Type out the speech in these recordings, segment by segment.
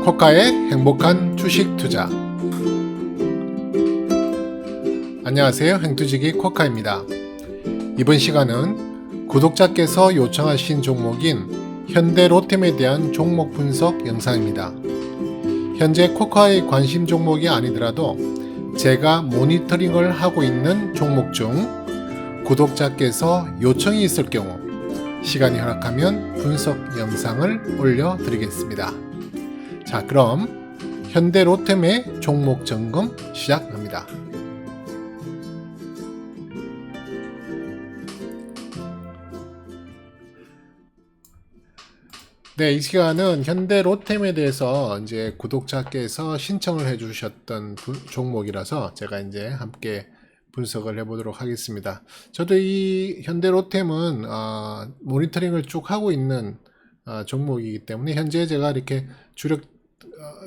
쿼카의 행복한 주식 투자. 안녕하세요. 행투지기 쿼카입니다. 이번 시간은 구독자께서 요청하신 종목인 현대로템에 대한 종목 분석 영상입니다. 현재 쿼카의 관심 종목이 아니더라도 제가 모니터링을 하고 있는 종목 중 구독자께서 요청이 있을 경우 시간이 허락하면 분석 영상을 올려드리겠습니다. 자, 그럼 현대로템의 종목 점검 시작합니다. 네, 이 시간은 현대로템에 대해서 이제 구독자께서 신청을 해주셨던 종목이라서 제가 이제 함께 분석을 해보도록 하겠습니다. 저도 이 현대로템은 모니터링을 쭉 하고 있는 종목이기 때문에 현재 제가 이렇게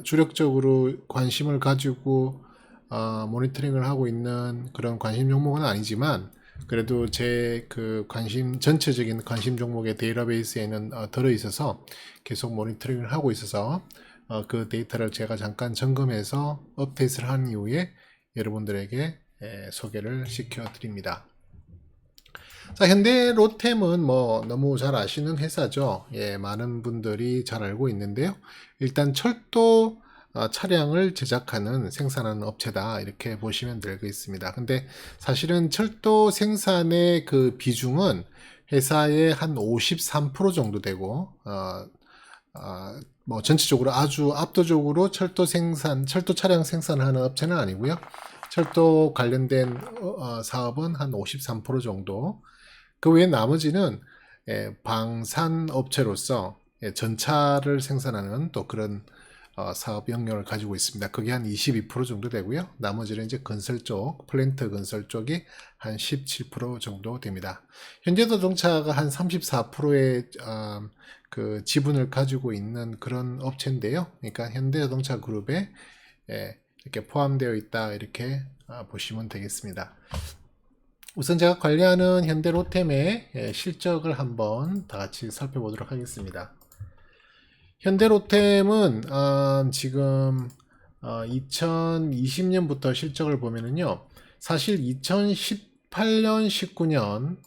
주력적으로 관심을 가지고 모니터링을 하고 있는 그런 관심 종목은 아니지만 그래도 제 그 전체적인 관심 종목의 데이터베이스에는 들어 있어서 계속 모니터링을 하고 있어서 그 데이터를 제가 잠깐 점검해서 업데이트를 한 이후에 여러분들에게 소개를 시켜 드립니다. 자, 현대로템은 뭐 너무 잘 아시는 회사죠. 예, 많은 분들이 잘 알고 있는데요. 일단 철도 차량을 제작하는 생산하는 업체다 이렇게 보시면 되겠습니다. 근데 사실은 철도 생산의 그 비중은 회사의 한 53% 정도 되고 뭐 전체적으로 아주 압도적으로 철도 차량 생산하는 업체는 아니고요. 철도 관련된 사업은 한 53% 정도. 그 외에 나머지는 방산업체로서 전차를 생산하는 또 그런 사업 영역을 가지고 있습니다. 그게 한 22% 정도 되고요. 나머지는 이제 건설 쪽, 플랜트 건설 쪽이 한 17% 정도 됩니다. 현대자동차가 한 34%의 그 지분을 가지고 있는 그런 업체인데요. 그러니까 현대자동차 그룹에 이렇게 포함되어 있다 이렇게 보시면 되겠습니다. 우선 제가 관리하는 현대로템의 실적을 한번 다 같이 살펴보도록 하겠습니다. 현대로템은 지금 2020년부터 실적을 보면은요, 사실 2018년, 19년,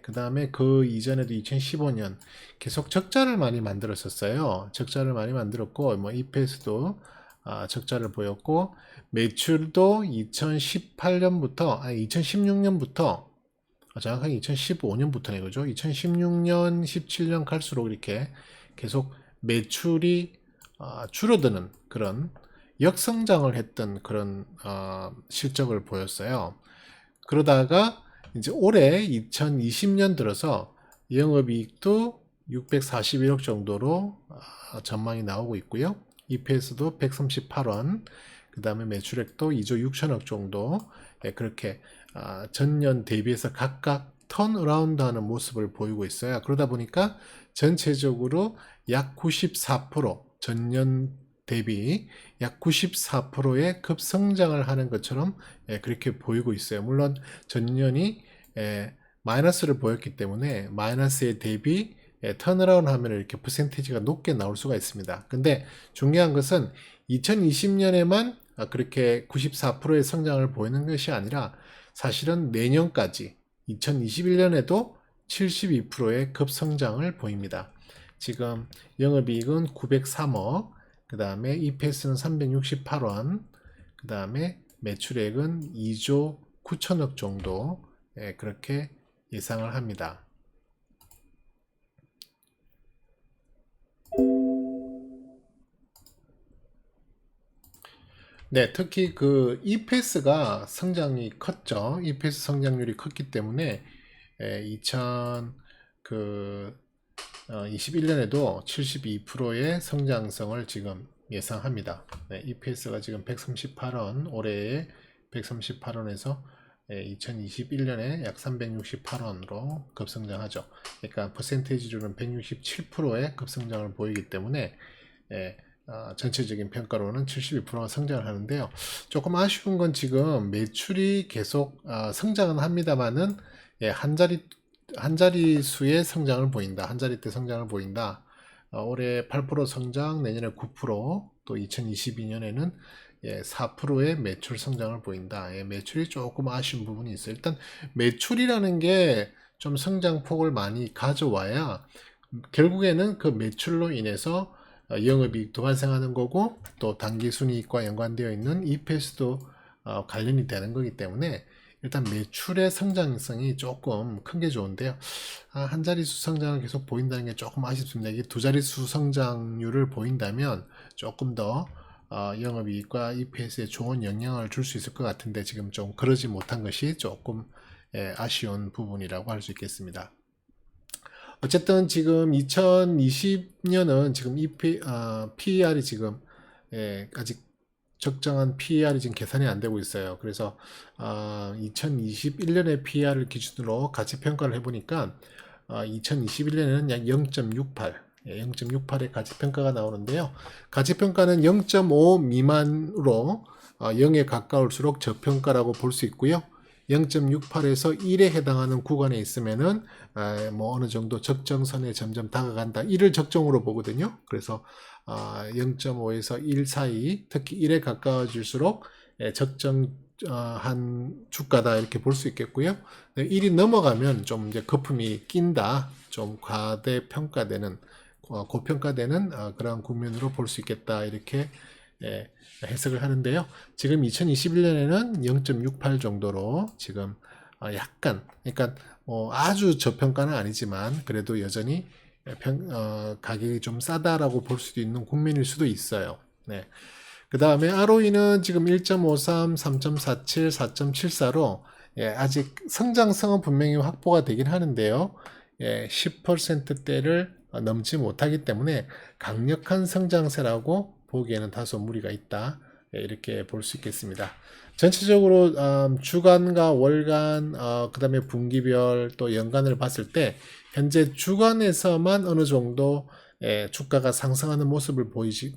그 다음에 그 이전에도 2015년 계속 적자를 많이 만들었었어요. 적자를 많이 만들었고, 뭐 EPS도 적자를 보였고, 매출도 2018년부터, 2016년부터, 정확하게 2015년부터네, 그죠? 2016년, 17년 갈수록 이렇게 계속 매출이 줄어드는 그런 역성장을 했던 그런 실적을 보였어요. 그러다가 이제 올해 2020년 들어서 영업이익도 641억 정도로 전망이 나오고 있고요. EPS도 138원, 그 다음에 매출액도 2조 6천억 정도, 그렇게 전년 대비해서 각각 턴어라운드 하는 모습을 보이고 있어요. 그러다 보니까 전체적으로 약 94%, 전년 대비 약 94%의 급성장을 하는 것처럼 그렇게 보이고 있어요. 물론 전년이 마이너스를 보였기 때문에 마이너스에 대비 턴어라운드 하면 이렇게 퍼센티지가 높게 나올 수가 있습니다. 근데 중요한 것은 2020년에만 그렇게 94%의 성장을 보이는 것이 아니라 사실은 내년까지 2021년에도 72%의 급성장을 보입니다. 지금 영업이익은 903억, 그 다음에 EPS는 368원, 그 다음에 매출액은 2조 9천억 정도 그렇게 예상을 합니다. 네, 특히 그 EPS가 성장이 컸죠. EPS 성장률이 컸기 때문에 2021년에도 72%의 성장성을 지금 예상합니다. 네, EPS가 지금 138원, 올해에 138원에서 2021년에 약 368원으로 급성장하죠. 그러니까 퍼센테이지로는 167%의 급성장을 보이기 때문에 전체적인 평가로는 72%가 성장을 하는데요. 조금 아쉬운 건 지금 매출이 계속 성장은 합니다만은 한 자리 수의 성장을 보인다. 한 자리대 성장을 보인다. 올해 8% 성장, 내년에 9%, 또 2022년에는 4%의 매출 성장을 보인다. 매출이 조금 아쉬운 부분이 있어요. 일단 매출이라는 게 좀 성장폭을 많이 가져와야 결국에는 그 매출로 인해서 영업이익도 발생하는 거고, 또 당기순이익과 연관되어 있는 EPS도 관련이 되는 거기 때문에 일단 매출의 성장성이 조금 큰 게 좋은데요. 한 자릿수 성장을 계속 보인다는 게 조금 아쉽습니다. 이게 두 자릿수 성장률을 보인다면 조금 더 영업이익과 EPS에 좋은 영향을 줄 수 있을 것 같은데, 지금 좀 그러지 못한 것이 조금 아쉬운 부분이라고 할 수 있겠습니다. 어쨌든 지금 2020년은 지금 PER이 지금 아직 적정한 PER이 지금 계산이 안 되고 있어요. 그래서 2021년의 PER을 기준으로 가치 평가를 해보니까 2021년에는 약 0.68, 0.68의 가치 평가가 나오는데요. 가치 평가는 0.5 미만으로 0에 가까울수록 저평가라고 볼 수 있고요. 0.68에서 1에 해당하는 구간에 있으면은 뭐 어느 정도 적정선에 점점 다가간다. 1을 적정으로 보거든요. 그래서 0.5에서 1 사이, 특히 1에 가까워질수록 적정한 주가다 이렇게 볼 수 있겠고요. 1이 넘어가면 좀 이제 거품이 낀다, 좀 과대평가되는, 고평가되는 그런 국면으로 볼 수 있겠다, 이렇게 해석을 하는데요. 지금 2021년에는 0.68 정도로 지금 약간, 그러니까 아주 저평가는 아니지만 그래도 여전히 가격이 좀 싸다라고 볼 수도 있는 국면일 수도 있어요. 네. 그 다음에 ROE는 지금 1.53, 3.47, 4.74로 아직 성장성은 분명히 확보가 되긴 하는데요. 10%대를 넘지 못하기 때문에 강력한 성장세라고 보기에는 다소 무리가 있다, 이렇게 볼 수 있겠습니다. 전체적으로 주간과 월간, 그 다음에 분기별 또 연간을 봤을 때 현재 주간에서만 어느 정도 주가가 상승하는 모습을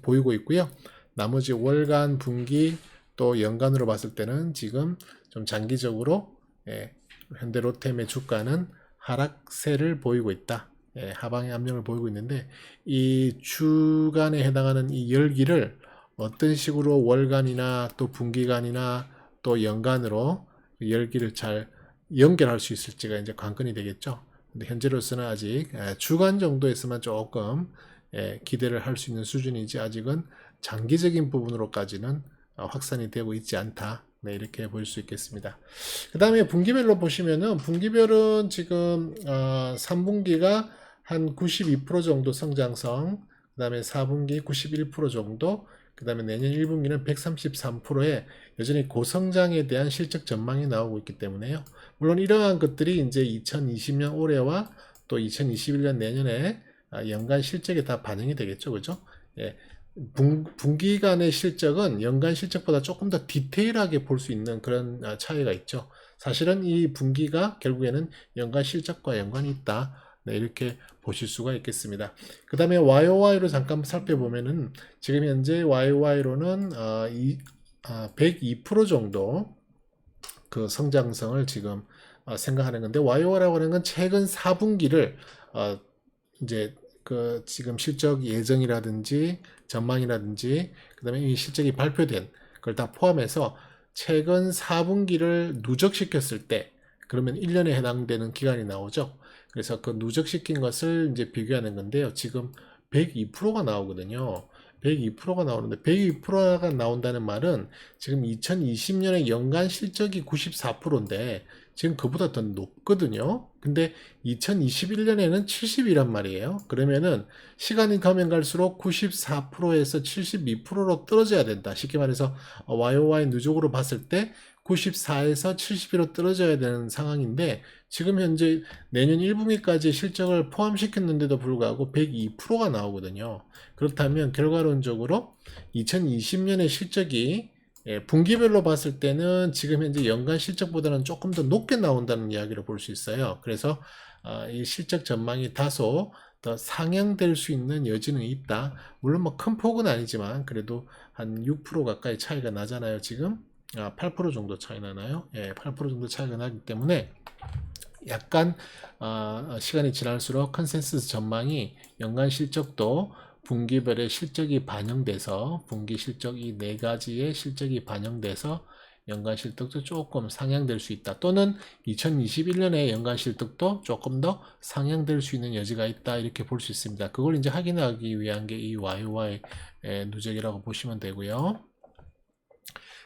보이고 있고요. 나머지 월간, 분기 또 연간으로 봤을 때는 지금 좀 장기적으로 현대로템의 주가는 하락세를 보이고 있다. 하방의 압력을 보이고 있는데, 이 주간에 해당하는 이 열기를 어떤 식으로 월간이나 또 분기간이나 또 연간으로 열기를 잘 연결할 수 있을지가 이제 관건이 되겠죠. 근데 현재로서는 아직 주간 정도에서만 조금 기대를 할 수 있는 수준이지, 아직은 장기적인 부분으로까지는 확산이 되고 있지 않다. 네, 이렇게 볼 수 있겠습니다. 그 다음에 분기별로 보시면은, 분기별은 지금 3분기가 한 92% 정도 성장성, 그 다음에 4분기 91% 정도, 그 다음에 내년 1분기는 133%의 여전히 고성장에 대한 실적 전망이 나오고 있기 때문에요. 물론 이러한 것들이 이제 2020년 올해와 또 2021년 내년에 연간 실적에 다 반영이 되겠죠. 그죠? 분기간의 실적은 연간 실적보다 조금 더 디테일하게 볼 수 있는 그런 차이가 있죠. 사실은 이 분기가 결국에는 연간 실적과 연관이 있다. 네, 이렇게 보실 수가 있겠습니다. 그 다음에 YOY로 잠깐 살펴보면은, 지금 현재 YOY로는 102% 정도 그 성장성을 지금 생각하는 건데, YOY라고 하는 건 최근 4분기를 이제 그 지금 실적 예정이라든지 전망이라든지, 그 다음에 이 실적이 발표된 걸 다 포함해서 최근 4분기를 누적시켰을 때, 그러면 1년에 해당되는 기간이 나오죠. 그래서 그 누적시킨 것을 이제 비교하는 건데요. 지금 102%가 나오거든요. 102%가 나오는데, 102%가 나온다는 말은 지금 2020년에 연간 실적이 94%인데 지금 그보다 더 높거든요. 근데 2021년에는 70이란 말이에요. 그러면은 시간이 가면 갈수록 94%에서 72%로 떨어져야 된다. 쉽게 말해서 YOY 누적으로 봤을 때 94에서 71로 떨어져야 되는 상황인데, 지금 현재 내년 1분기까지 실적을 포함시켰는데도 불구하고 102%가 나오거든요. 그렇다면 결과론적으로 2020년의 실적이 분기별로 봤을 때는 지금 현재 연간 실적보다는 조금 더 높게 나온다는 이야기를 볼 수 있어요. 그래서 이 실적 전망이 다소 더 상향될 수 있는 여지는 있다. 물론 뭐 큰 폭은 아니지만 그래도 한 6% 가까이 차이가 나잖아요. 지금 8% 정도 차이 나나요? 8% 정도 차이가 나기 때문에 약간 시간이 지날수록 컨센서스 전망이 연간 실적도 분기별의 실적이 반영돼서 분기 실적 이 네 가지의 실적이 반영돼서 연간 실적도 조금 상향될 수 있다. 또는 2021년에 연간 실적도 조금 더 상향될 수 있는 여지가 있다. 이렇게 볼 수 있습니다. 그걸 이제 확인하기 위한 게 이 YOY 누적이라고 보시면 되고요.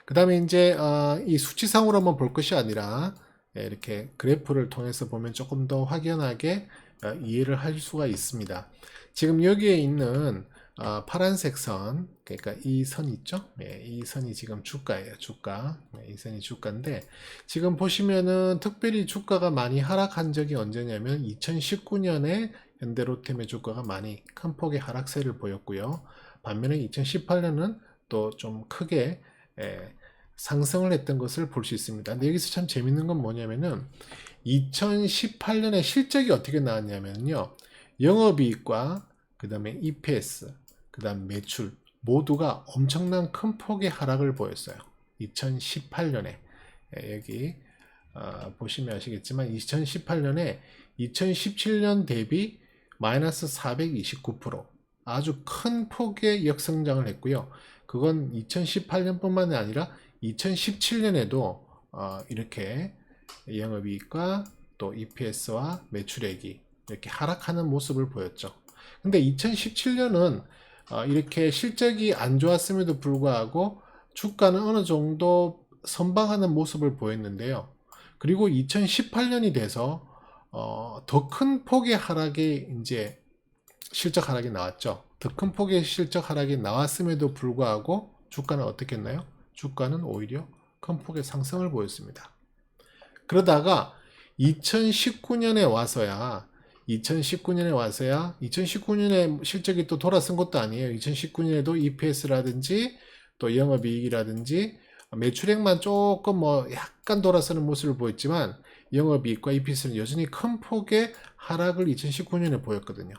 그 다음에 이제 이 수치상으로 한번 볼 것이 아니라 이렇게 그래프를 통해서 보면 조금 더 확연하게 이해를 할 수가 있습니다. 지금 여기에 있는 파란색 선, 그러니까 이 선 있죠? 이 선이 지금 주가예요. 주가. 이 선이 주가인데 지금 보시면은 특별히 주가가 많이 하락한 적이 언제냐면 2019년에 현대로템의 주가가 많이 큰 폭의 하락세를 보였고요. 반면에 2018년은 또 좀 크게 상승을 했던 것을 볼 수 있습니다. 근데 여기서 참 재밌는 건 뭐냐면은 2018년에 실적이 어떻게 나왔냐면요. 영업이익과 그 다음에 EPS, 그 다음 매출 모두가 엄청난 큰 폭의 하락을 보였어요. 2018년에 여기 보시면 아시겠지만 2018년에 2017년 대비 마이너스 429% 아주 큰 폭의 역성장을 했고요. 그건 2018년뿐만이 아니라 2017년에도 이렇게 영업이익과 또 EPS와 매출액이 이렇게 하락하는 모습을 보였죠. 근데 2017년은 이렇게 실적이 안 좋았음에도 불구하고 주가는 어느 정도 선방하는 모습을 보였는데요. 그리고 2018년이 돼서 더 큰 폭의 하락이 이제 실적 하락이 나왔죠. 더 큰 폭의 실적 하락이 나왔음에도 불구하고 주가는 어떻게 했나요? 주가는 오히려 큰 폭의 상승을 보였습니다. 그러다가 2019년에 와서야 2019년에 실적이 또 돌아선 것도 아니에요. 2019년에도 EPS라든지 또 영업이익이라든지 매출액만 조금 약간 돌아서는 모습을 보였지만 영업이익과 EPS는 여전히 큰 폭의 하락을 2019년에 보였거든요.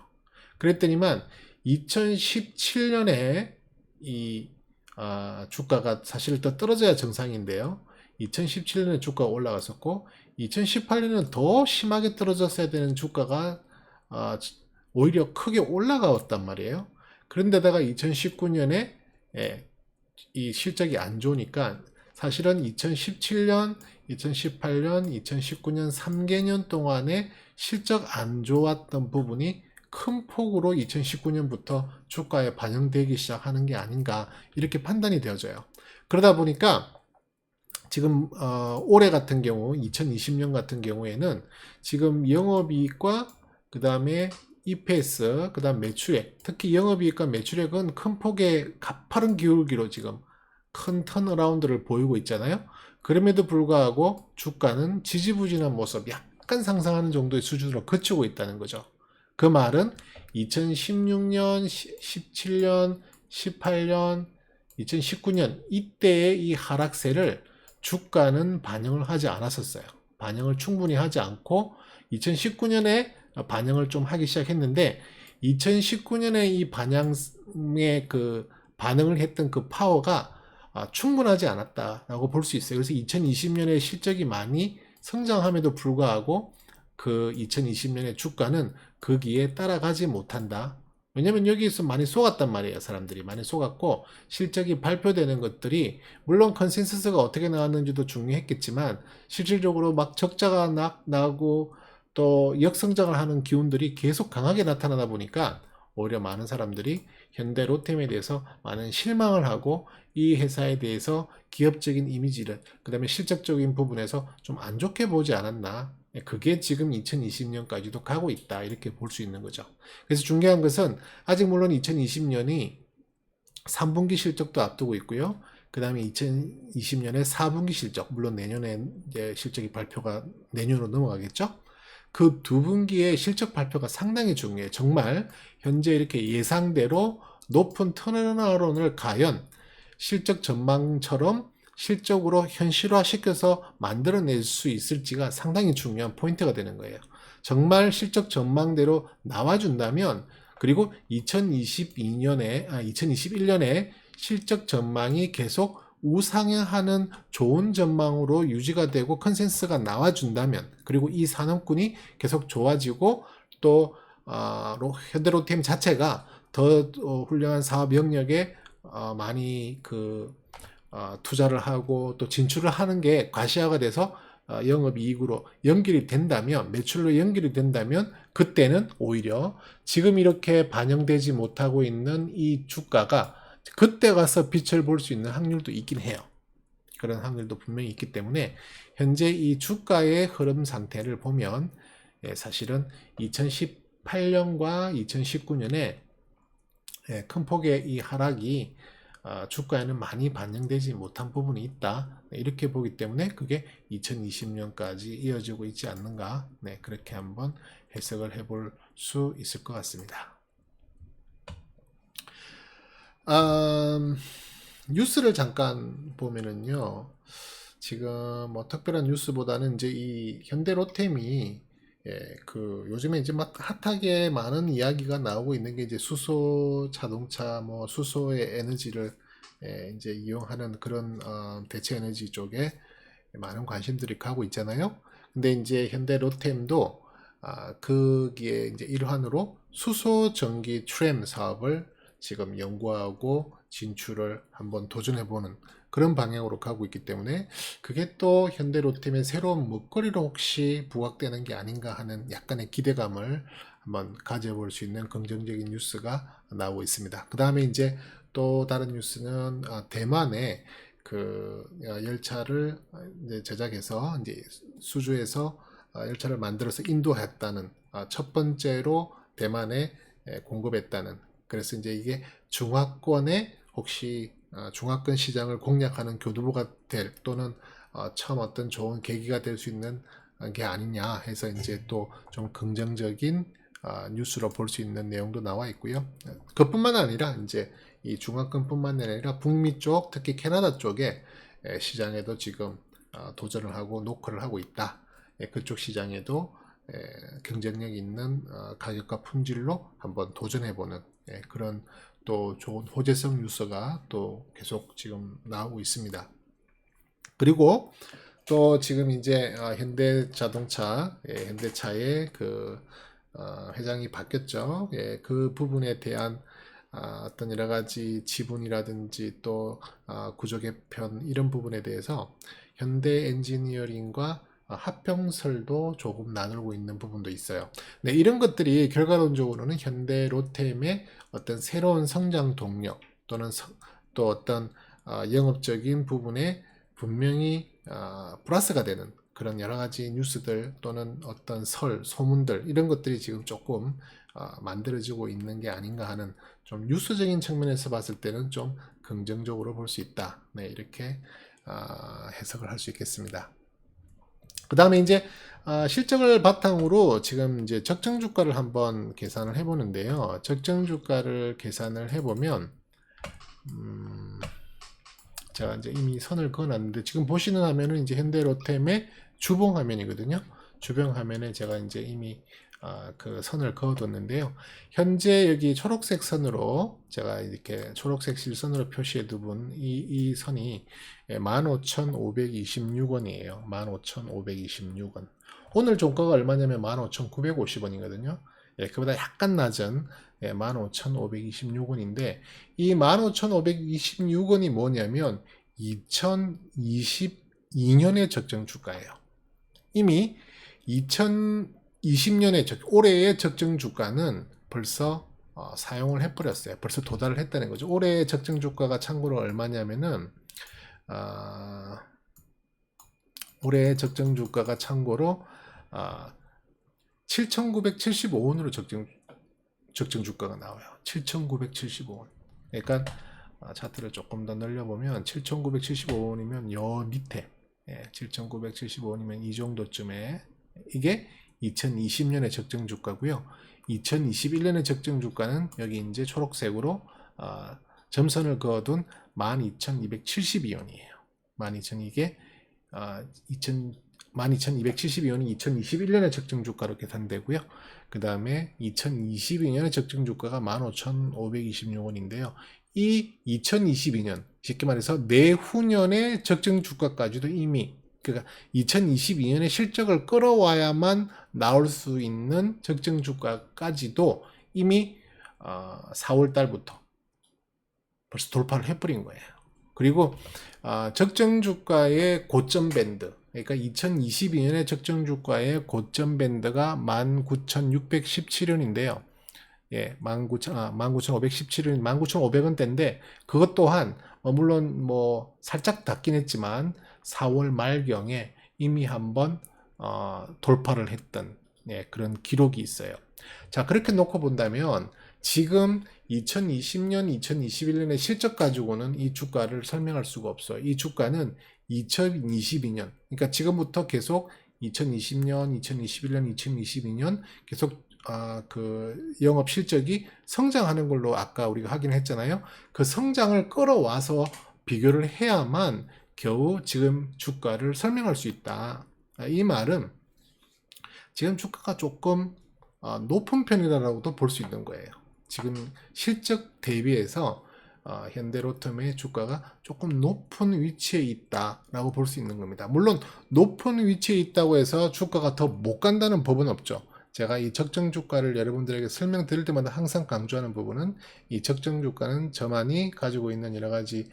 그랬더니만 2017년에 이 주가가 사실 더 떨어져야 정상인데요. 2017년에 주가가 올라갔었고 2018년은 더 심하게 떨어졌어야 되는 주가가 오히려 크게 올라갔단 말이에요. 그런데다가 2019년에 이 실적이 안 좋으니까 사실은 2017년, 2018년, 2019년 3개년 동안에 실적 안 좋았던 부분이 큰 폭으로 2019년부터 주가에 반영되기 시작하는 게 아닌가 이렇게 판단이 되어져요. 그러다 보니까 지금 올해 같은 경우 2020년 같은 경우에는 지금 영업이익과 그 다음에 EPS 그 다음 매출액 특히 영업이익과 매출액은 큰 폭의 가파른 기울기로 지금 큰 턴어라운드를 보이고 있잖아요. 그럼에도 불구하고 주가는 지지부진한 모습 약간 상승하는 정도의 수준으로 그치고 있다는 거죠. 그 말은 2016년, 17년, 18년, 2019년 이때의 이 하락세를 주가는 반영을 하지 않았었어요. 반영을 충분히 하지 않고 2019년에 반영을 좀 하기 시작했는데 2019년에 이 반영의 그 반응을 했던 그 파워가 충분하지 않았다라고 볼 수 있어요. 그래서 2020년에 실적이 많이 성장함에도 불구하고 그 2020년의 주가는 거기에 따라가지 못한다. 왜냐면 여기서 많이 속았단 말이에요. 사람들이 많이 속았고 실적이 발표되는 것들이 물론 컨센서스가 어떻게 나왔는지도 중요했겠지만 실질적으로 막 적자가 나고 또 역성장을 하는 기운들이 계속 강하게 나타나다 보니까 오히려 많은 사람들이 현대 로템에 대해서 많은 실망을 하고 이 회사에 대해서 기업적인 이미지를 그 다음에 실적적인 부분에서 좀 안 좋게 보지 않았나. 그게 지금 2020년까지도 가고 있다 이렇게 볼 수 있는 거죠. 그래서 중요한 것은 아직 물론 2020년이 3분기 실적도 앞두고 있고요. 그 다음에 2020년에 4분기 실적 물론 내년에 이제 실적이 발표가 내년으로 넘어가겠죠. 그 두 분기의 실적 발표가 상당히 중요해요. 정말 현재 이렇게 예상대로 높은 턴어라운드를 과연 실적 전망처럼 실적으로 현실화시켜서 만들어낼 수 있을지가 상당히 중요한 포인트가 되는 거예요. 정말 실적 전망대로 나와준다면 그리고 2021년에 실적 전망이 계속 우상향하는 좋은 전망으로 유지가 되고 컨센서스가 나와준다면, 그리고 이 산업군이 계속 좋아지고 또 현대로템 자체가 더 훌륭한 사업 영역에 많이 투자를 하고 또 진출을 하는 게 과시화가 돼서 영업이익으로 연결이 된다면, 매출로 연결이 된다면, 그때는 오히려 지금 이렇게 반영되지 못하고 있는 이 주가가 그때 가서 빛을 볼 수 있는 확률도 있긴 해요. 그런 확률도 분명히 있기 때문에 현재 이 주가의 흐름 상태를 보면 사실은 2018년과 2019년에 큰 폭의 이 하락이 주가에는 많이 반영되지 못한 부분이 있다. 이렇게 보기 때문에 그게 2020년까지 이어지고 있지 않는가. 그렇게 한번 해석을 해볼 수 있을 것 같습니다. 뉴스를 잠깐 보면은요, 지금 뭐 특별한 뉴스보다는 이제 이 현대로템이 요즘에 이제 막 핫하게 많은 이야기가 나오고 있는 게 이제 수소 자동차, 뭐 수소의 에너지를 이제 이용하는 그런 대체 에너지 쪽에 많은 관심들이 가고 있잖아요. 근데 이제 현대로템도 거기에 이제 일환으로 수소 전기 트램 사업을 지금 연구하고 진출을 한번 도전해보는 그런 방향으로 가고 있기 때문에 그게 또 현대로템의 새로운 먹거리로 혹시 부각되는 게 아닌가 하는 약간의 기대감을 한번 가져볼 수 있는 긍정적인 뉴스가 나오고 있습니다. 그 다음에 이제 또 다른 뉴스는 대만의 열차를 이제 제작해서 이제 수주해서 열차를 만들어서 인도했다는, 첫 번째로 대만에 공급했다는. 그래서 이제 이게 중화권에 혹시 중화권 시장을 공략하는 교두보가 될, 또는 처음 어떤 좋은 계기가 될 수 있는 게 아니냐 해서 이제 또 좀 긍정적인 뉴스로 볼 수 있는 내용도 나와 있고요. 그뿐만 아니라 이제 이 중화권뿐만 아니라 북미 쪽, 특히 캐나다 쪽에 시장에도 지금 도전을 하고 노크를 하고 있다. 그쪽 시장에도 경쟁력 있는 가격과 품질로 한번 도전해보는 그런 또 좋은 호재성 뉴스가 또 계속 지금 나오고 있습니다. 그리고 또 지금 이제 현대자동차, 현대차의 회장이 바뀌었죠. 그 부분에 대한 어떤 여러 가지 지분이라든지 또 구조 개편 이런 부분에 대해서 현대 엔지니어링과 합병설도 조금 나누고 있는 부분도 있어요. 네, 이런 것들이 결과론적으로는 현대 로템의 어떤 새로운 성장 동력 또는 또 어떤 영업적인 부분에 분명히 플러스가 되는 그런 여러 가지 뉴스들 또는 어떤 소문들 이런 것들이 지금 조금 만들어지고 있는 게 아닌가 하는, 좀 뉴스적인 측면에서 봤을 때는 좀 긍정적으로 볼 수 있다. 네, 이렇게 해석을 할 수 있겠습니다. 그 다음에 이제 실적을 바탕으로 지금 이제 적정 주가를 한번 계산을 해보는데요. 적정 주가를 계산을 해보면 제가 이제 이미 선을 그어놨는데 지금 보시는 화면은 이제 현대로템의 주봉 화면이거든요. 주봉 화면에 제가 이제 이미 그 선을 그어뒀는데요. 현재 여기 초록색 선으로 제가 이렇게 초록색 실선으로 표시해 두분 이 선이 15,526원이에요. 15,526원. 오늘 종가가 얼마냐면 15,950원이거든요. 그보다 약간 낮은 15,526원인데 이 15,526원이 뭐냐면 2022년의 적정 주가예요. 이미 2020년의 올해의 적정 주가는 벌써 사용을 해버렸어요. 벌써 도달을 했다는 거죠. 올해의 적정 주가가 참고로 얼마냐면은 올해의 적정 주가가 참고로 7,975원으로 적정 주가가 나와요. 7,975원. 그러니까 차트를 조금 더 늘려보면 7,975원이면 요 밑에 7,975원이면 이 정도쯤에 이게 2020년의 적정 주가고요. 2021년의 적정 주가는 여기 이제 초록색으로 점선을 그어둔 12,272원이에요. 12,272원이 2021년의 적정 주가로 계산되고요. 그 다음에 2022년의 적정 주가가 15,526원인데요. 이 2022년, 쉽게 말해서 내후년의 적정 주가까지도 이미, 그러니까 2022년에 실적을 끌어와야만 나올 수 있는 적정 주가까지도 이미 4월 달부터 벌써 돌파를 해버린 거예요. 그리고 적정 주가의 고점 밴드, 그러니까 2022년에 적정 주가의 고점 밴드가 19,617원인데요. 예, 19,517원, 19,500원대인데 그것 또한 물론 뭐 살짝 닿긴 했지만 4월 말경에 이미 한번 돌파를 했던 그런 기록이 있어요. 자, 그렇게 놓고 본다면 지금 2020년, 2021년의 실적 가지고는 이 주가를 설명할 수가 없어요. 이 주가는 2022년, 그러니까 지금부터 계속 2020년, 2021년, 2022년 계속 그 영업 실적이 성장하는 걸로 아까 우리가 확인했잖아요. 그 성장을 끌어와서 비교를 해야만 겨우 지금 주가를 설명할 수 있다. 이 말은 지금 주가가 조금 높은 편이라고도 볼 수 있는 거예요. 지금 실적 대비해서 현대로템의 주가가 조금 높은 위치에 있다라고 볼 수 있는 겁니다. 물론 높은 위치에 있다고 해서 주가가 더 못 간다는 법은 없죠. 제가 이 적정 주가를 여러분들에게 설명드릴 때마다 항상 강조하는 부분은 이 적정 주가는 저만이 가지고 있는 여러 가지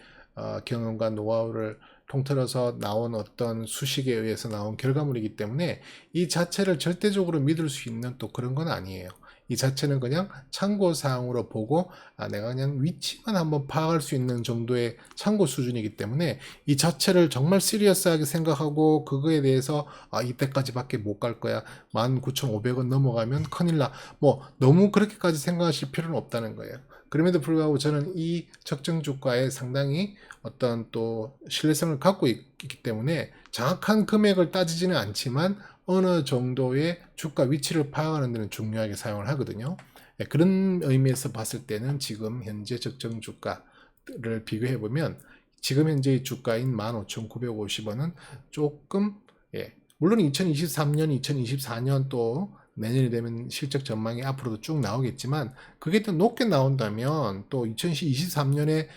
경험과 노하우를 통틀어서 나온 어떤 수식에 의해서 나온 결과물이기 때문에 이 자체를 절대적으로 믿을 수 있는 또 그런 건 아니에요. 이 자체는 그냥 참고사항으로 보고 내가 그냥 위치만 한번 파악할 수 있는 정도의 참고 수준이기 때문에 이 자체를 정말 시리어스하게 생각하고 그거에 대해서 이때까지밖에 못 갈 거야, 19,500원 넘어가면 큰일 나, 뭐 너무 그렇게까지 생각하실 필요는 없다는 거예요. 그럼에도 불구하고 저는 이 적정 주가에 상당히 어떤 또 신뢰성을 갖고 있기 때문에 정확한 금액을 따지지는 않지만 어느 정도의 주가 위치를 파악하는 데는 중요하게 사용을 하거든요. 그런 의미에서 봤을 때는 지금 현재 적정 주가를 비교해 보면 지금 현재의 주가인 15,950원은 조금 물론 2023년, 2024년 또 내년이 되면 실적 전망이 앞으로도 쭉 나오겠지만 그게 더 높게 나온다면 또 2023년에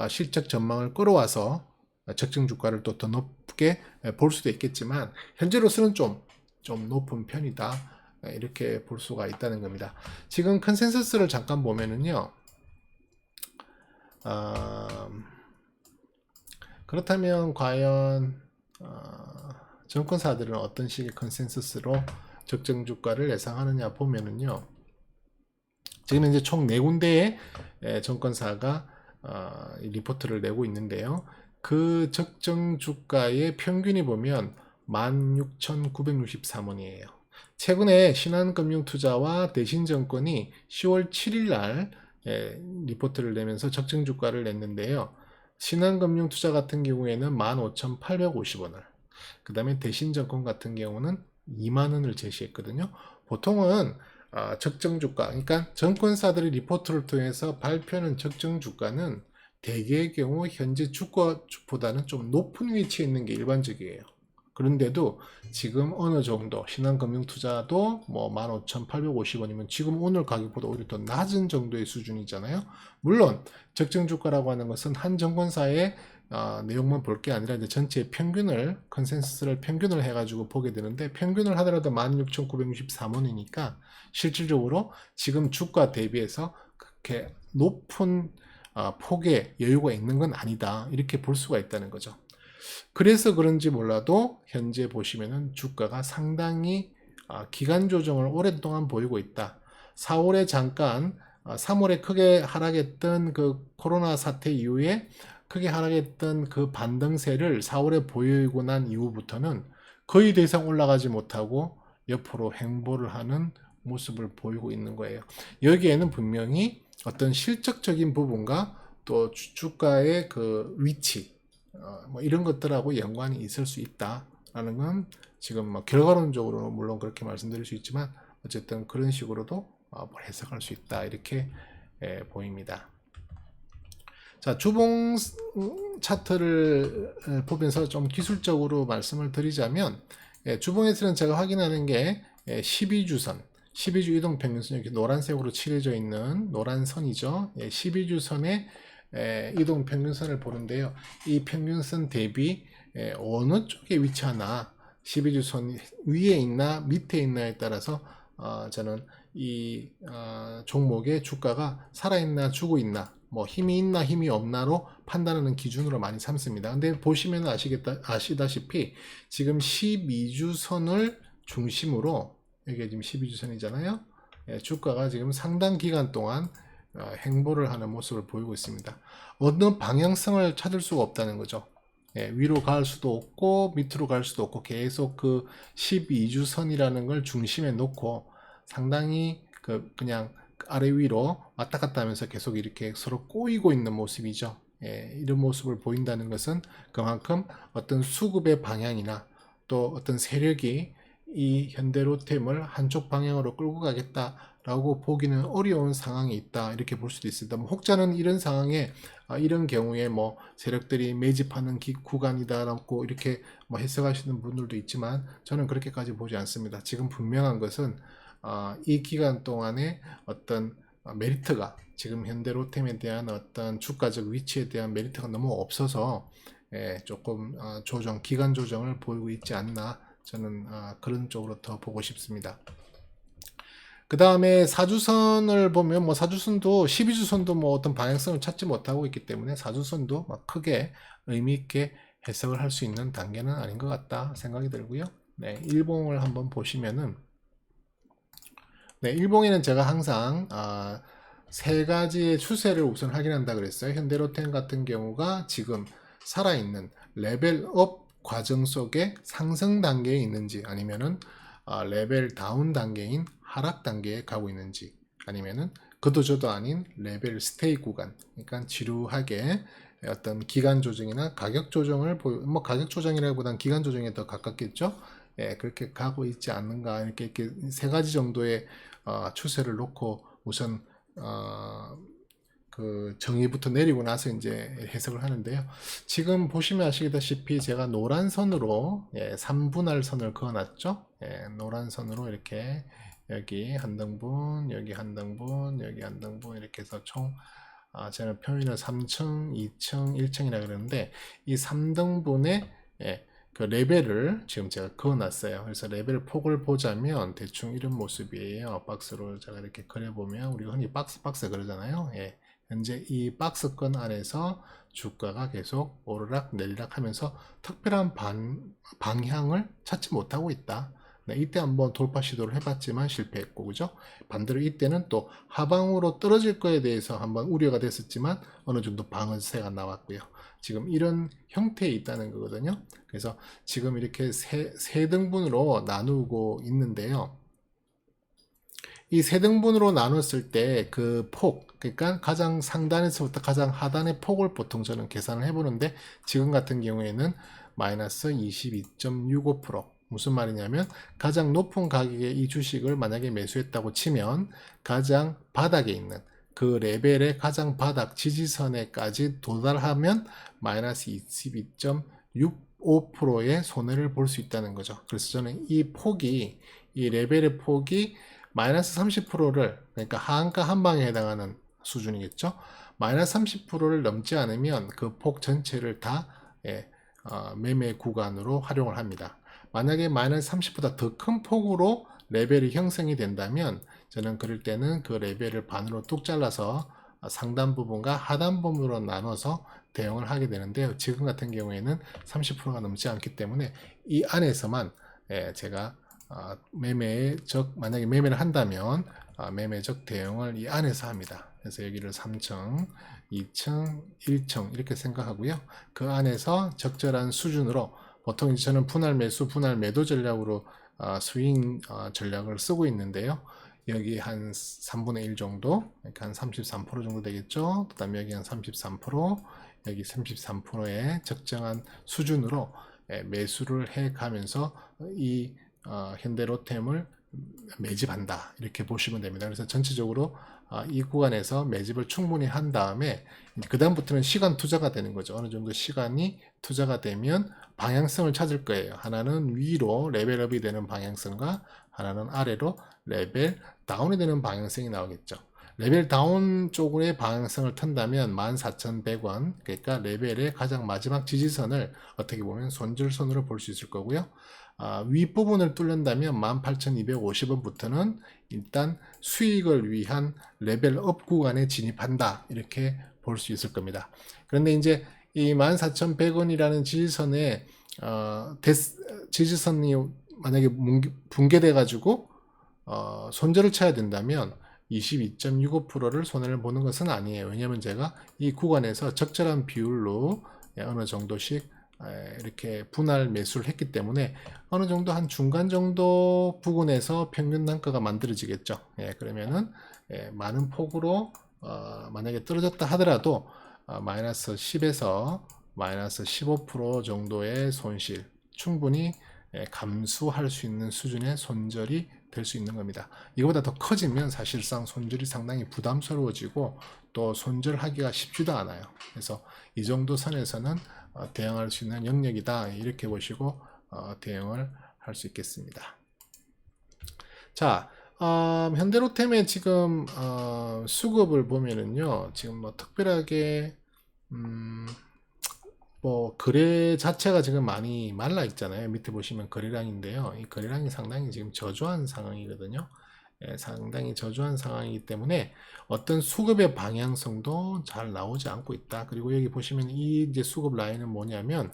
실적 전망을 끌어와서 적정 주가를 또 더 높게 볼 수도 있겠지만 현재로서는 좀 높은 편이다, 이렇게 볼 수가 있다는 겁니다. 지금 컨센서스를 잠깐 보면은요, 그렇다면 과연 증권사들은 어떤 식의 컨센서스로 적정 주가를 예상하느냐 보면은요, 지금 이제 총 4군데의 증권사가 리포트를 내고 있는데요. 그 적정 주가의 평균이 보면 16,963원이에요. 최근에 신한금융투자와 대신증권이 10월 7일 날 리포트를 내면서 적정 주가를 냈는데요. 신한금융투자 같은 경우에는 15,850원을, 그 다음에 대신증권 같은 경우는 2만원을 제시했거든요. 보통은 적정 주가, 그러니까 증권사들이 리포트를 통해서 발표하는 적정 주가는 대개의 경우 현재 주가보다는 좀 높은 위치에 있는 게 일반적이에요. 그런데도 지금 어느 정도 신한금융투자도 뭐 15,850원이면 지금 오늘 가격보다 오히려 더 낮은 정도의 수준이잖아요. 물론 적정 주가라고 하는 것은 한 증권사의 내용만 볼 게 아니라 이제 전체 평균을, 컨센서스를 평균을 해가지고 보게 되는데 평균을 하더라도 16,963원이니까 실질적으로 지금 주가 대비해서 그렇게 높은 폭의 여유가 있는 건 아니다, 이렇게 볼 수가 있다는 거죠. 그래서 그런지 몰라도 현재 보시면은 주가가 상당히 기간 조정을 오랫동안 보이고 있다. 4월에 잠깐 3월에 크게 하락했던 그 코로나 사태 이후에 크게 하락했던 그 반등세를 4월에 보이고 난 이후부터는 거의 더 이상 올라가지 못하고 옆으로 횡보를 하는 모습을 보이고 있는 거예요. 여기에는 분명히 어떤 실적적인 부분과 또 주가의 그 위치, 뭐 이런 것들하고 연관이 있을 수 있다라는 건 지금 뭐 결과론적으로 물론 그렇게 말씀드릴 수 있지만 어쨌든 그런 식으로도 해석할 수 있다, 이렇게 보입니다. 자, 주봉 차트를 보면서 좀 기술적으로 말씀을 드리자면 주봉에서는 제가 확인하는 게 12주선, 12주 이동평균선, 이렇게 노란색으로 칠해져 있는 노란 선이죠. 12주선의 이동 평균선을 보는데요. 이 평균선 대비 어느 쪽에 위치하나 12주선 위에 있나 밑에 있나에 따라서 저는 이 종목의 주가가 살아있나 죽어 있나 뭐 힘이 있나 힘이 없나로 판단하는 기준으로 많이 삼습니다. 근데 보시면 아시다시피 지금 12주선을 중심으로 이게 지금 12주선이잖아요. 주가가 지금 상당 기간 동안 행보를 하는 모습을 보이고 있습니다. 어느 방향성을 찾을 수가 없다는 거죠. 위로 갈 수도 없고 밑으로 갈 수도 없고 계속 그 12주선이라는 걸 중심에 놓고 상당히 그냥 아래 위로 왔다 갔다 하면서 계속 이렇게 서로 꼬이고 있는 모습이죠. 이런 모습을 보인다는 것은 그만큼 어떤 수급의 방향이나 또 어떤 세력이 이 현대로템을 한쪽 방향으로 끌고 가겠다라고 보기는 어려운 상황이 있다 이렇게 볼 수도 있습니다. 혹자는 이런 상황에 이런 경우에 뭐 세력들이 매집하는 구간이다라고 이렇게 뭐 해석하시는 분들도 있지만 저는 그렇게까지 보지 않습니다. 지금 분명한 것은 이 기간 동안에 어떤 메리트가 지금 현대로템에 대한 어떤 주가적 위치에 대한 메리트가 너무 없어서 조금 기간 조정을 보이고 있지 않나 저는 그런 쪽으로 더 보고 싶습니다. 그 다음에 사주선을 보면 뭐 사주선도 12주선도 뭐 어떤 방향성을 찾지 못하고 있기 때문에 사주선도 막 크게 의미 있게 해석을 할 수 있는 단계는 아닌 것 같다 생각이 들고요. 네, 일봉을 한번 보시면은 네, 일봉에는 제가 항상 세 가지의 추세를 우선 확인한다 그랬어요. 현대로템 같은 경우가 지금 살아있는 레벨업 과정 속에 상승 단계에 있는지 아니면은 레벨 다운 단계인 하락 단계에 가고 있는지 아니면은 그도저도 아닌 레벨 스테이 구간, 그러니까 지루하게 어떤 기간 조정이나 가격 조정을 뭐 가격 조정이라기보다는 기간 조정에 더 가깝겠죠. 그렇게 가고 있지 않는가 이렇게 세 가지 정도의 추세를 놓고 우선 그 정의부터 내리고 나서 이제 해석을 하는데요. 지금 보시면 아시다시피 제가 노란 선으로 3분할 선을 그어놨죠. 노란 선으로 이렇게 여기 한 등분, 여기 한 등분, 여기 한 등분 이렇게 해서 총 저는 표현을 3층, 2층, 1층이라 그러는데 이 3등분의 그 레벨을 지금 제가 그어놨어요. 그래서 레벨 폭을 보자면 대충 이런 모습이에요. 박스로 제가 이렇게 그려보면 우리가 흔히 박스 그러잖아요. 현재 이 박스권 안에서 주가가 계속 오르락 내리락 하면서 특별한 방향을 찾지 못하고 있다. 네, 이때 한번 돌파 시도를 해봤지만 실패했고, 그죠? 반대로 이때는 또 하방으로 떨어질 거에 대해서 한번 우려가 됐었지만 어느 정도 방어세가 나왔고요. 지금 이런 형태에 있다는 거거든요. 그래서 지금 이렇게 세 등분으로 나누고 있는데요. 이 세 등분으로 나눴을 때 그 폭, 그러니까 가장 상단에서부터 가장 하단의 폭을 보통 저는 계산을 해보는데 지금 같은 경우에는 마이너스 22.65%. 무슨 말이냐면 가장 높은 가격에 이 주식을 만약에 매수했다고 치면 가장 바닥에 있는 그 레벨의 가장 바닥 지지선에까지 도달하면 마이너스 22.65%의 손해를 볼 수 있다는 거죠. 그래서 저는 이 레벨의 폭이 마이너스 30%를 그러니까 하한가 한 방에 해당하는 수준이겠죠. 마이너스 30%를 넘지 않으면 그 폭 전체를 다 매매 구간으로 활용을 합니다. 만약에 마이너스 30보다 더 큰 폭으로 레벨이 형성이 된다면 저는 그럴 때는 그 레벨을 반으로 뚝 잘라서 상단 부분과 하단 부분으로 나눠서 대응을 하게 되는데요. 지금 같은 경우에는 30%가 넘지 않기 때문에 이 안에서만 제가 만약에 매매를 한다면 매매적 대응을 이 안에서 합니다. 그래서 여기를 3층, 2층, 1층 이렇게 생각하고요. 그 안에서 적절한 수준으로 보통 저는 분할 매수, 분할 매도 전략으로 스윙 전략을 쓰고 있는데요. 여기 한 3분의 1 정도, 그러니까 한 33% 정도 되겠죠. 그 다음에 여기 한 33%, 여기 33%의 적정한 수준으로 매수를 해 가면서 이 현대로템을 매집한다 이렇게 보시면 됩니다. 그래서 전체적으로 이 구간에서 매집을 충분히 한 다음에 그 다음부터는 시간 투자가 되는 거죠. 어느 정도 시간이 투자가 되면 방향성을 찾을 거예요. 하나는 위로 레벨업이 되는 방향성과 하나는 아래로 레벨 다운이 되는 방향성이 나오겠죠. 레벨 다운 쪽의 방향성을 튼다면 14,100원, 그러니까 레벨의 가장 마지막 지지선을 어떻게 보면 손절선으로 볼 수 있을 거고요. 윗부분을 뚫는다면 18,250원부터는 일단 수익을 위한 레벨업 구간에 진입한다, 이렇게 볼 수 있을 겁니다. 그런데 이제 이 14,100원이라는 지지선에 지지선이 만약에 붕괴돼 가지고 손절을 쳐야 된다면 22.65%를 손해를 보는 것은 아니에요. 왜냐하면 제가 이 구간에서 적절한 비율로 어느 정도씩 이렇게 분할 매수를 했기 때문에 어느 정도 한 중간 정도 부근에서 평균 단가가 만들어지겠죠. 그러면은 많은 폭으로 만약에 떨어졌다 하더라도 마이너스 10에서 마이너스 15% 정도의 손실 충분히 감수할 수 있는 수준의 손절이 될 수 있는 겁니다. 이거보다 더 커지면 사실상 손절이 상당히 부담스러워지고 또 손절하기가 쉽지도 않아요. 그래서 이 정도 선에서는 대응할 수 있는 영역이다, 이렇게 보시고 대응을 할 수 있겠습니다. 자, 현대로템의 지금 수급을 보면은요, 지금 뭐 특별하게 뭐 거래 자체가 지금 많이 말라 있잖아요. 밑에 보시면 거래량인데요. 이 거래량이 상당히 지금 저조한 상황이거든요. 상당히 저조한 상황이기 때문에 어떤 수급의 방향성도 잘 나오지 않고 있다. 그리고 여기 보시면 이 이제 수급 라인은 뭐냐면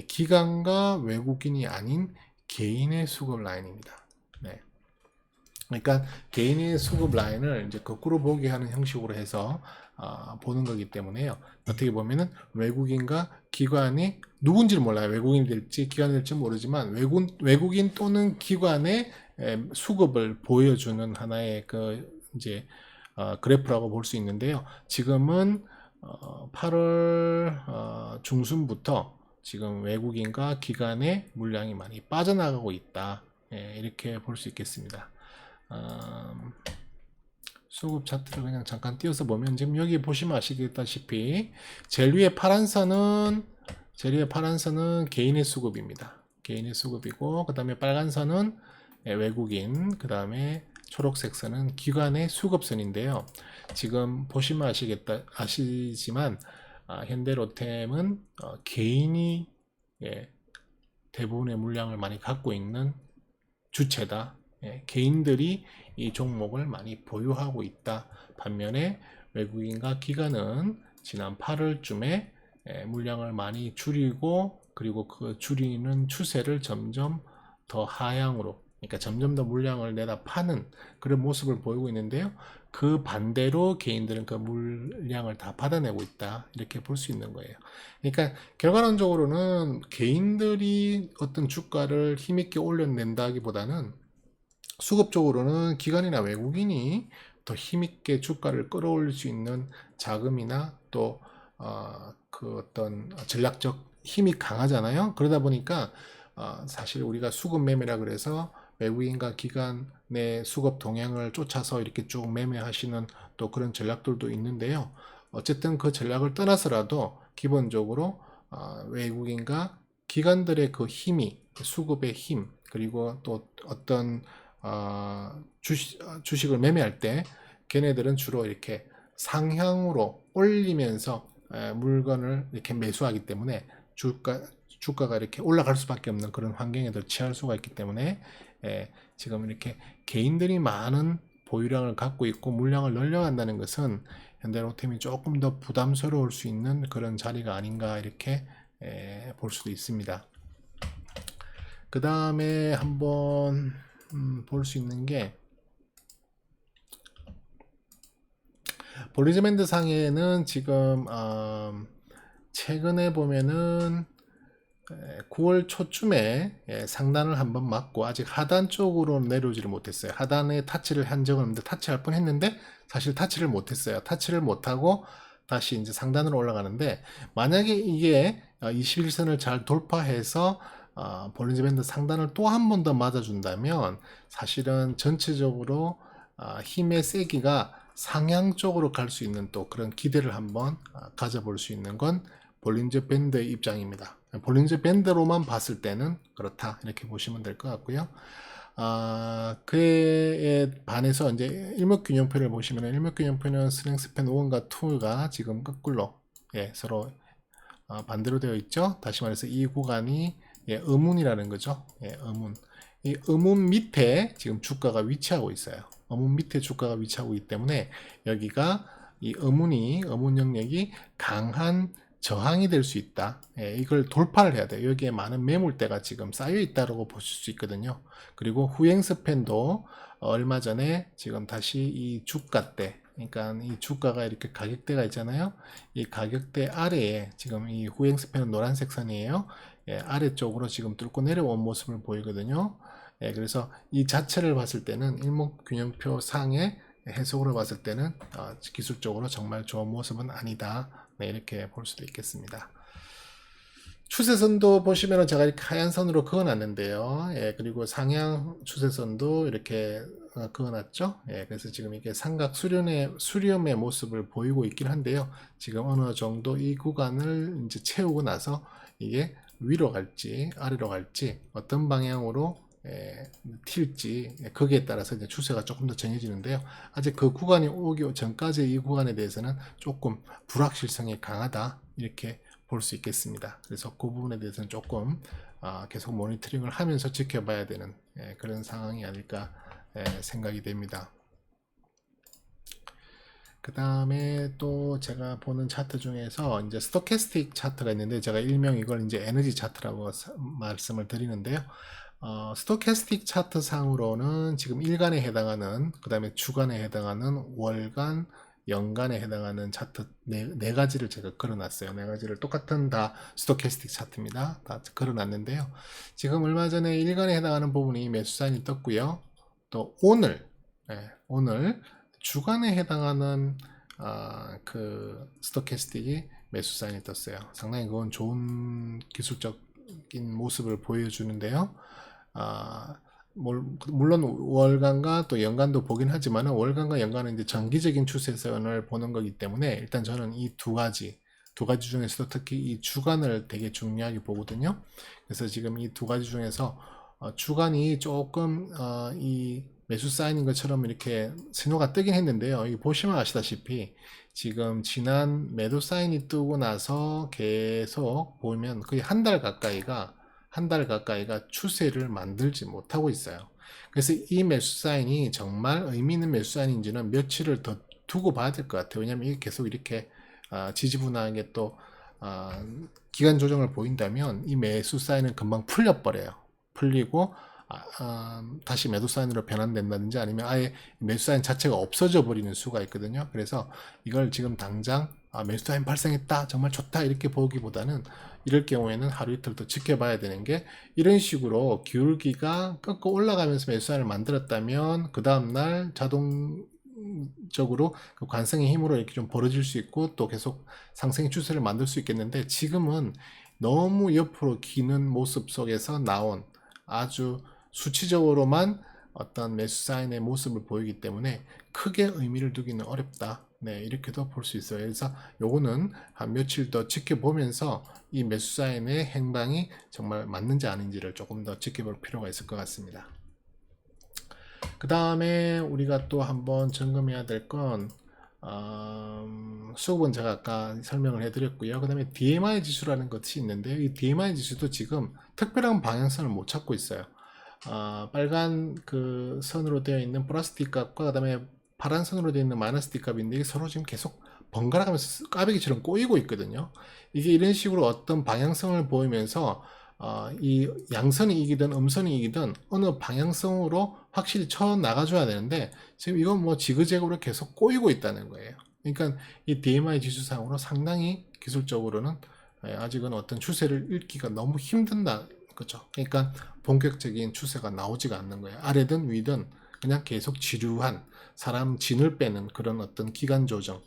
기관과 외국인이 아닌 개인의 수급 라인입니다. 네. 그러니까 개인의 수급 라인을 이제 거꾸로 보게 하는 형식으로 해서 보는 거기 때문에요. 어떻게 보면은 외국인과 기관이 누군지를 몰라요. 외국인이 될지 기관이 될지 모르지만 외국인 또는 기관의 수급을 보여주는 하나의 그 이제 그래프라고 볼 수 있는데요. 지금은 8월 중순부터 지금 외국인과 기관의 물량이 많이 빠져나가고 있다. 이렇게 볼 수 있겠습니다. 수급 차트를 그냥 잠깐 띄워서 보면 지금 여기 보시면 아시다시피 제일 위에 파란 선은 개인의 수급입니다. 개인의 수급이고 그 다음에 빨간 선은 외국인, 그 다음에 초록색 선은 기관의 수급선인데요. 지금 보시면 아시지만 현대로템은 개인이 대부분의 물량을 많이 갖고 있는 주체다. 개인들이 이 종목을 많이 보유하고 있다. 반면에 외국인과 기관은 지난 8월쯤에 물량을 많이 줄이고 그리고 그 줄이는 추세를 점점 더 하향으로, 그러니까 점점 더 물량을 내다 파는 그런 모습을 보이고 있는데요. 그 반대로 개인들은 그 물량을 다 받아내고 있다, 이렇게 볼 수 있는 거예요. 그러니까 결과론적으로는 개인들이 어떤 주가를 힘있게 올려낸다기보다는 수급적으로는 기관이나 외국인이 더 힘있게 주가를 끌어올릴 수 있는 자금이나 또 그 어떤 전략적 힘이 강하잖아요. 그러다 보니까 사실 우리가 수급 매매라 그래서 외국인과 기관의 수급 동향을 쫓아서 이렇게 쭉 매매하시는 또 그런 전략들도 있는데요. 어쨌든 그 전략을 떠나서라도 기본적으로 외국인과 기관들의 그 힘이, 수급의 힘, 그리고 또 어떤 주식을 매매할 때 걔네들은 주로 이렇게 상향으로 올리면서 물건을 이렇게 매수하기 때문에 주가가 이렇게 올라갈 수밖에 없는 그런 환경에도 취할 수가 있기 때문에 지금 이렇게 개인들이 많은 보유량을 갖고 있고 물량을 늘려간다는 것은 현대로템이 조금 더 부담스러울 수 있는 그런 자리가 아닌가, 이렇게 볼 수도 있습니다. 그 다음에 한번 볼 수 있는 게 볼리지밴드 상에는 지금 최근에 보면은 9월 초쯤에 상단을 한번 맞고 아직 하단 쪽으로 내려오지를 못했어요. 하단에 타치를 한 적은 없는데 타치할 뻔 했는데 사실 타치를 못했어요. 타치를 못하고 다시 이제 상단으로 올라가는데, 만약에 이게 21선을 잘 돌파해서 볼린저 밴드 상단을 또 한 번 더 맞아준다면 사실은 전체적으로 힘의 세기가 상향 쪽으로 갈 수 있는 또 그런 기대를 한번 가져볼 수 있는 건 볼린저 밴드의 입장입니다. 볼린저 밴드로만 봤을 때는 그렇다, 이렇게 보시면 될 것 같고요. 그에 반해서 이제 일목균형표를 보시면 일목균형표는 스트렝스팬 1과 2가 지금 거꾸로 서로 반대로 되어 있죠. 다시 말해서 이 구간이 음운이라는 거죠. 음운. 이 음운 밑에 지금 주가가 위치하고 있어요. 음운 밑에 주가가 위치하고 있기 때문에 여기가 이 음운 영역이 강한 저항이 될 수 있다. 이걸 돌파를 해야 돼요. 여기에 많은 매물대가 지금 쌓여 있다고 보실 수 있거든요. 그리고 후행 스팬도 얼마 전에 지금 다시 이 주가대, 그러니까 이 주가가 이렇게 가격대가 있잖아요. 이 가격대 아래에 지금 이 후행 스팬은 노란색 선이에요. 아래쪽으로 지금 뚫고 내려온 모습을 보이거든요. 그래서 이 자체를 봤을 때는 일목균형표 상의 해석으로 봤을 때는 기술적으로 정말 좋은 모습은 아니다. 이렇게 볼 수도 있겠습니다. 추세선도 보시면 제가 이렇게 하얀 선으로 그어놨는데요. 그리고 상향 추세선도 이렇게 그어놨죠. 그래서 지금 이게 삼각 수렴의 모습을 보이고 있긴 한데요. 지금 어느 정도 이 구간을 이제 채우고 나서 이게 위로 갈지 아래로 갈지 어떤 방향으로 튈지 거기에 따라서 이제 추세가 조금 더 정해지는데요. 아직 그 구간이 오기 전까지 이 구간에 대해서는 조금 불확실성이 강하다 이렇게 볼 수 있겠습니다. 그래서 그 부분에 대해서는 조금 계속 모니터링을 하면서 지켜봐야 되는 그런 상황이 아닐까 생각이 됩니다. 그 다음에 또 제가 보는 차트 중에서 이제 스토캐스틱 차트가 있는데 제가 일명 이걸 이제 에너지 차트라고 말씀을 드리는데요. 스토캐스틱 차트 상으로는 지금 일간에 해당하는, 그 다음에 주간에 해당하는, 월간, 연간에 해당하는 차트 네 가지를 제가 걸어놨어요. 네 가지를 똑같은 다 스토캐스틱 차트입니다. 다 걸어놨는데요. 지금 얼마 전에 일간에 해당하는 부분이 매수 사인이 떴고요. 또 오늘 주간에 해당하는 그 스토캐스틱이 매수 사인이 떴어요. 상당히 그건 좋은 기술적인 모습을 보여주는데요. 물론 월간과 또 연간도 보긴 하지만 월간과 연간은 이제 정기적인 추세선을 보는 거기 때문에 일단 저는 이 두 가지 중에서도 특히 이 주간을 되게 중요하게 보거든요. 그래서 지금 이 두 가지 중에서 주간이 조금 이 매수 사인인 것처럼 이렇게 신호가 뜨긴 했는데요. 여기 보시면 아시다시피 지금 지난 매도 사인이 뜨고 나서 계속 보면 거의 한 달 가까이가 추세를 만들지 못하고 있어요. 그래서 이 매수 사인이 정말 의미 있는 매수 사인인지는 며칠을 더 두고 봐야 될 것 같아요. 왜냐면 이게 계속 이렇게 지지분하게 또 기간 조정을 보인다면 이 매수 사인은 금방 풀려버려요. 풀리고 다시 매도 사인으로 변환된다든지 아니면 아예 매수 사인 자체가 없어져 버리는 수가 있거든요. 그래서 이걸 지금 당장 매수 사인 발생했다 정말 좋다 이렇게 보기보다는 이럴 경우에는 하루 이틀 더 지켜봐야 되는 게 이런 식으로 기울기가 꺾어 올라가면서 매수 사인을 만들었다면 그 다음날 자동적으로 그 관성의 힘으로 이렇게 좀 벌어질 수 있고 또 계속 상승의 추세를 만들 수 있겠는데 지금은 너무 옆으로 기는 모습 속에서 나온 아주 수치적으로만 어떤 매수 사인의 모습을 보이기 때문에 크게 의미를 두기는 어렵다. 이렇게도 볼 수 있어요. 그래서 요거는 한 며칠 더 지켜보면서 이 매수 사인의 행방이 정말 맞는지 아닌지를 조금 더 지켜볼 필요가 있을 것 같습니다. 그 다음에 우리가 또 한번 점검해야 될 건 수급은 제가 아까 설명을 해드렸고요. 그 다음에 DMI 지수라는 것이 있는데요. 이 DMI 지수도 지금 특별한 방향성을 못 찾고 있어요. 빨간 그 선으로 되어 있는 플러스 D값과 그 다음에 파란 선으로 되어 있는 마이너스 D값인데 이게 서로 지금 계속 번갈아 가면서 까베기처럼 꼬이고 있거든요. 이게 이런 식으로 어떤 방향성을 보이면서 이 양선이 이기든 음선이 이기든 어느 방향성으로 확실히 쳐 나가줘야 되는데 지금 이건 뭐 지그재그로 계속 꼬이고 있다는 거예요. 그러니까 이 DMI 지수상으로 상당히 기술적으로는 아직은 어떤 추세를 읽기가 너무 힘든다. 그죠? 그러니까 본격적인 추세가 나오지가 않는 거예요. 아래든 위든 그냥 계속 지루한 사람 진을 빼는 그런 어떤 기간 조정.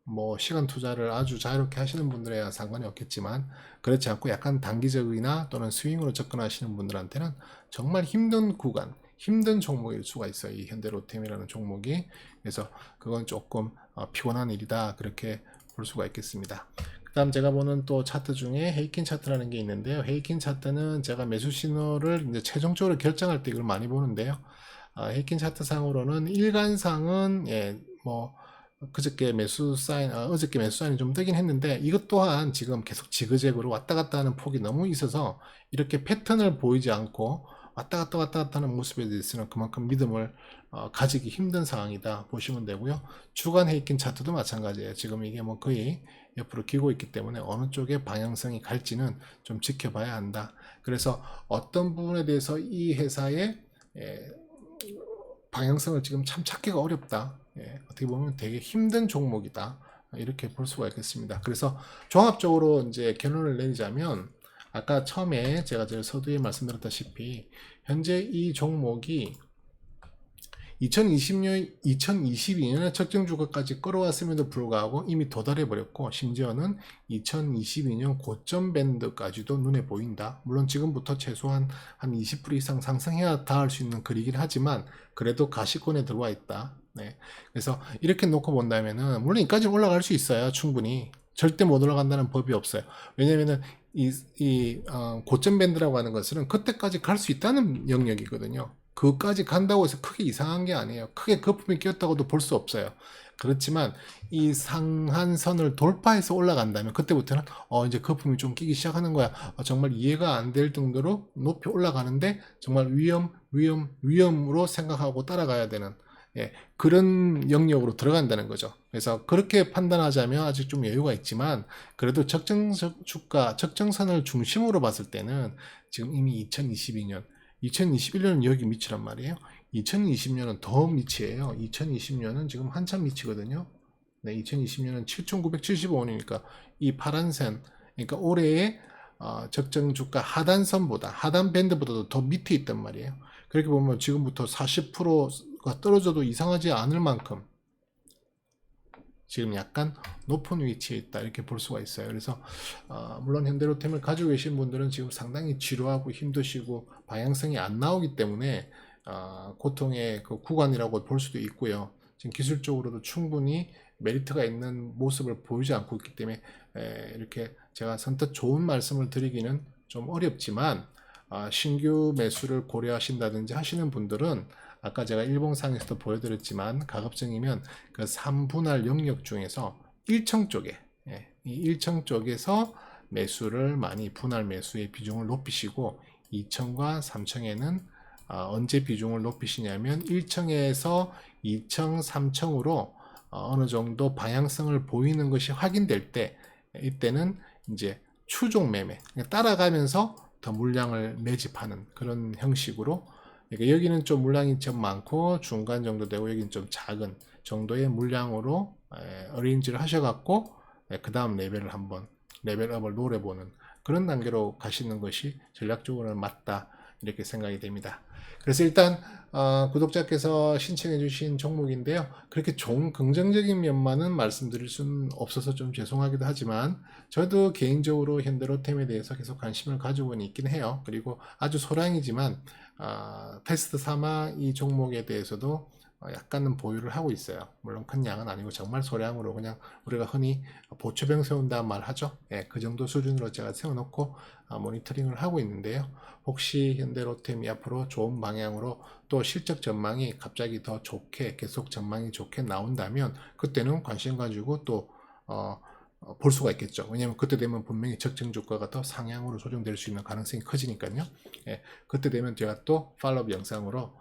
뭐 시간 투자를 아주 자유롭게 하시는 분들에야 상관이 없겠지만 그렇지 않고 약간 단기적이나 또는 스윙으로 접근하시는 분들한테는 정말 힘든 구간, 힘든 종목일 수가 있어요. 이 현대로템이라는 종목이. 그래서 그건 조금 피곤한 일이다 그렇게 볼 수가 있겠습니다. 그 그다음 제가 보는 또 차트 중에 헤이킨 차트라는 게 있는데요. 헤이킨 차트는 제가 매수 신호를 이제 최종적으로 결정할 때 이걸 많이 보는데요. 헤이킨 차트 상으로는 일간상은 뭐 그저께 매수 사인, 어저께 매수 사인이 좀 뜨긴 했는데 이것 또한 지금 계속 지그재그로 왔다 갔다 하는 폭이 너무 있어서 이렇게 패턴을 보이지 않고 왔다 갔다 하는 모습에 대해서는 그만큼 믿음을 가지기 힘든 상황이다 보시면 되고요. 주간 헤이킨 차트도 마찬가지예요. 지금 이게 뭐 거의 옆으로 기고 있기 때문에 어느 쪽에 방향성이 갈지는 좀 지켜봐야 한다. 그래서 어떤 부분에 대해서 이 회사의 방향성을 지금 참 찾기가 어렵다. 어떻게 보면 되게 힘든 종목이다. 이렇게 볼 수가 있겠습니다. 그래서 종합적으로 이제 결론을 내리자면 아까 처음에 제가 서두에 말씀드렸다시피 현재 이 종목이 2022년에 적정 주가까지 끌어왔음에도 불구하고 이미 도달해 버렸고 심지어는 2022년 고점 밴드까지도 눈에 보인다. 물론 지금부터 최소한 한 20% 이상 상승해야 닿을 수 있는 거리긴 하지만 그래도 가시권에 들어와 있다. 네. 그래서 이렇게 놓고 본다면은 물론 이까지 올라갈 수 있어요. 충분히. 절대 못 올라간다는 법이 없어요. 왜냐면은 고점 밴드라고 하는 것은 그때까지 갈 수 있다는 영역이거든요. 그까지 간다고 해서 크게 이상한 게 아니에요. 크게 거품이 끼었다고도 볼 수 없어요. 그렇지만 이 상한선을 돌파해서 올라간다면 그때부터는 이제 거품이 좀 끼기 시작하는 거야. 정말 이해가 안 될 정도로 높이 올라가는데 정말 위험으로 생각하고 따라가야 되는 그런 영역으로 들어간다는 거죠. 그래서 그렇게 판단하자면 아직 좀 여유가 있지만 그래도 적정선을 중심으로 봤을 때는 지금 이미 2021년은 여기 밑이란 말이에요. 2020년은 더 밑이에요. 2020년은 지금 한참 밑이거든요. 네, 2020년은 7,975원이니까 이 파란 선, 그러니까 올해의 적정 주가 하단 밴드보다도 더 밑에 있단 말이에요. 그렇게 보면 지금부터 40%가 떨어져도 이상하지 않을 만큼 지금 약간 높은 위치에 있다 이렇게 볼 수가 있어요. 그래서 물론 현대로템을 가지고 계신 분들은 지금 상당히 지루하고 힘드시고 방향성이 안 나오기 때문에 고통의 그 구간이라고 볼 수도 있고요. 지금 기술적으로도 충분히 메리트가 있는 모습을 보이지 않고 있기 때문에 이렇게 제가 선뜻 좋은 말씀을 드리기는 좀 어렵지만 신규 매수를 고려하신다든지 하시는 분들은 아까 제가 일봉상에서도 보여드렸지만 가급적이면 그 3분할 영역 중에서 일청 쪽에 이 일청 쪽에서 매수를 많이 분할 매수의 비중을 높이시고 2청과 3청에는 언제 비중을 높이시냐면 1청에서 2청, 3청으로 어느 정도 방향성을 보이는 것이 확인될 때 이때는 이제 추종 매매 따라가면서 더 물량을 매집하는 그런 형식으로 그러니까 여기는 좀 물량이 좀 많고 중간 정도 되고 여기는 좀 작은 정도의 물량으로 어레인지를 하셔갖고 그 다음 레벨업을 노려보는 그런 단계로 가시는 것이 전략적으로는 맞다 이렇게 생각이 됩니다. 그래서 일단 구독자께서 신청해 주신 종목인데요. 그렇게 좋은 긍정적인 면만은 말씀드릴 수는 없어서 좀 죄송하기도 하지만 저도 개인적으로 현대로템에 대해서 계속 관심을 가지고 있긴 해요. 그리고 아주 소량이지만 테스트 삼아 이 종목에 대해서도 약간은 보유를 하고 있어요. 물론 큰 양은 아니고 정말 소량으로 그냥 우리가 흔히 보초병 세운다는 말 하죠. 그 정도 수준으로 제가 세워놓고 모니터링을 하고 있는데요. 혹시 현대로템이 앞으로 좋은 방향으로 또 실적 전망이 갑자기 더 좋게 계속 전망이 좋게 나온다면 그때는 관심 가지고 또 볼 수가 있겠죠. 왜냐하면 그때 되면 분명히 적정 주가가 더 상향으로 조정될 수 있는 가능성이 커지니까요. 그때 되면 제가 또 팔로업 영상으로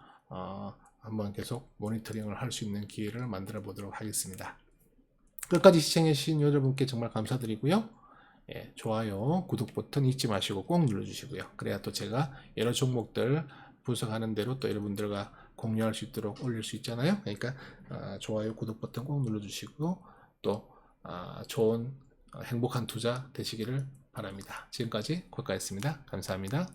한번 계속 모니터링을 할 수 있는 기회를 만들어 보도록 하겠습니다. 끝까지 시청해 주신 여러분께 정말 감사드리고요. 좋아요, 구독 버튼 잊지 마시고 꼭 눌러주시고요. 그래야 또 제가 여러 종목들 분석하는 대로 또 여러분들과 공유할 수 있도록 올릴 수 있잖아요. 그러니까 좋아요, 구독 버튼 꼭 눌러주시고 또 좋은 행복한 투자 되시기를 바랍니다. 지금까지 콜카였습니다. 감사합니다.